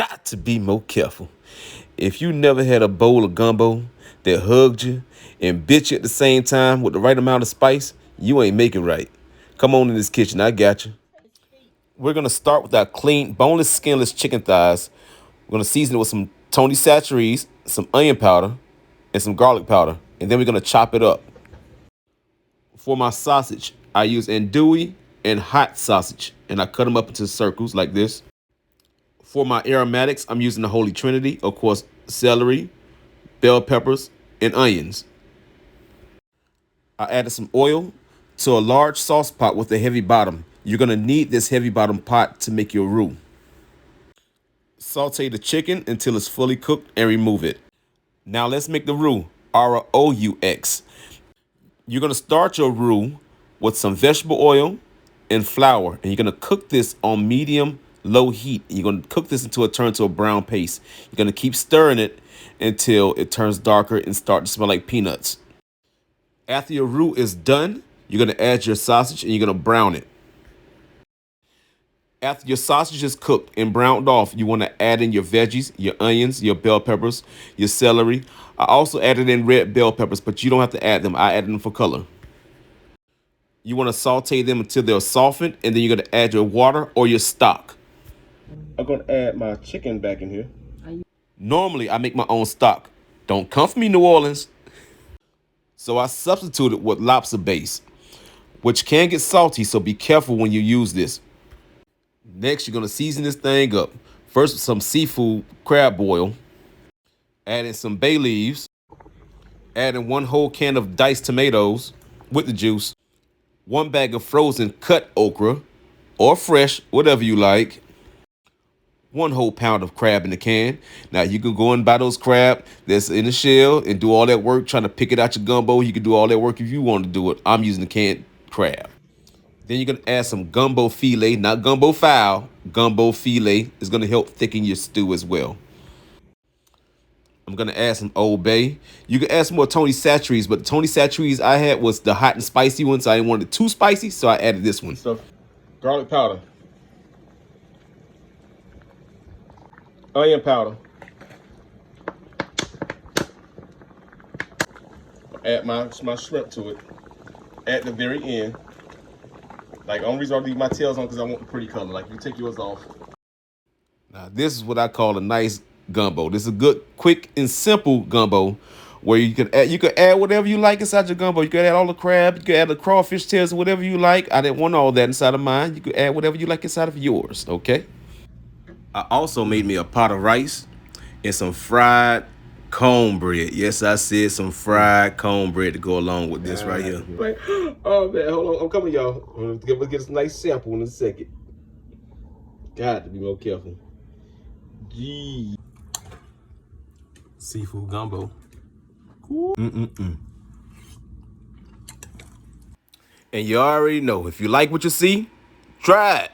got to be more careful. If you never had a bowl of gumbo that hugged you and bit you at the same time with the right amount of spice, you ain't make it right. Come on in this kitchen, I got you. We're gonna start with our clean, boneless, skinless chicken thighs. We're gonna season it with some Tony Chachere's, some onion powder, and some garlic powder, and then we're gonna chop it up. For my sausage, I use andouille and hot sausage, and I cut them up into circles like this. For my aromatics, I'm using the Holy Trinity, of course, celery, bell peppers, and onions. I added some oil to a large sauce pot with a heavy bottom. You're gonna need this heavy bottom pot to make your roux. Saute the chicken until it's fully cooked and remove it. Now let's make the roux, R-O-U-X. You're gonna start your roux with some vegetable oil and flour, and you're gonna cook this on medium low heat. You're gonna cook this until it turns to a brown paste. You're gonna keep stirring it until it turns darker and start to smell like peanuts. After your roux is done, you're gonna add your sausage and you're gonna brown it. After your sausage is cooked and browned off, you want to add in your veggies, your onions, your bell peppers, your celery. I also added in red bell peppers, but you don't have to add them. I added them for color. You want to saute them until they're softened, and then you're going to add your water or your stock. I'm going to add my chicken back in here. Normally, I make my own stock. Don't come for me, New Orleans. So I substituted with lobster base, which can get salty, so be careful when you use this. Next, you're going to season this thing up. First, with some seafood crab boil. Add in some bay leaves. Add in 1 whole can of diced tomatoes with the juice. 1 bag of frozen cut okra, or fresh, whatever you like. 1 whole pound of crab in the can. Now, you can go and buy those crab that's in the shell and do all that work trying to pick it out your gumbo. You can do all that work if you want to do it. I'm using the canned crab. Then you're going to add some gumbo filet, not gumbo fowl. Gumbo filet is going to help thicken your stew as well. I'm going to add some Old Bay. You can add some more Tony Chachere's, but the Tony Chachere's I had was the hot and spicy one, so I didn't want it too spicy, so I added this one. So, garlic powder. Onion powder. Add my shrimp to it at the very end. Like, the only reason I leave my tails on because I want the pretty color. Like, you take yours off. Now, this is what I call a nice gumbo. This is a good, quick, and simple gumbo where you can add whatever you like inside your gumbo. You can add all the crab. You can add the crawfish tails, whatever you like. I didn't want all that inside of mine. You can add whatever you like inside of yours, okay? I also made me a pot of rice and some fried cornbread. Yes, I said some fried cornbread to go along with this right here. Like, oh man, hold on, I'm coming, y'all. Let's get a nice sample in a second. Got to be more careful. Gee. Seafood gumbo. And you already know, if you like what you see, try it.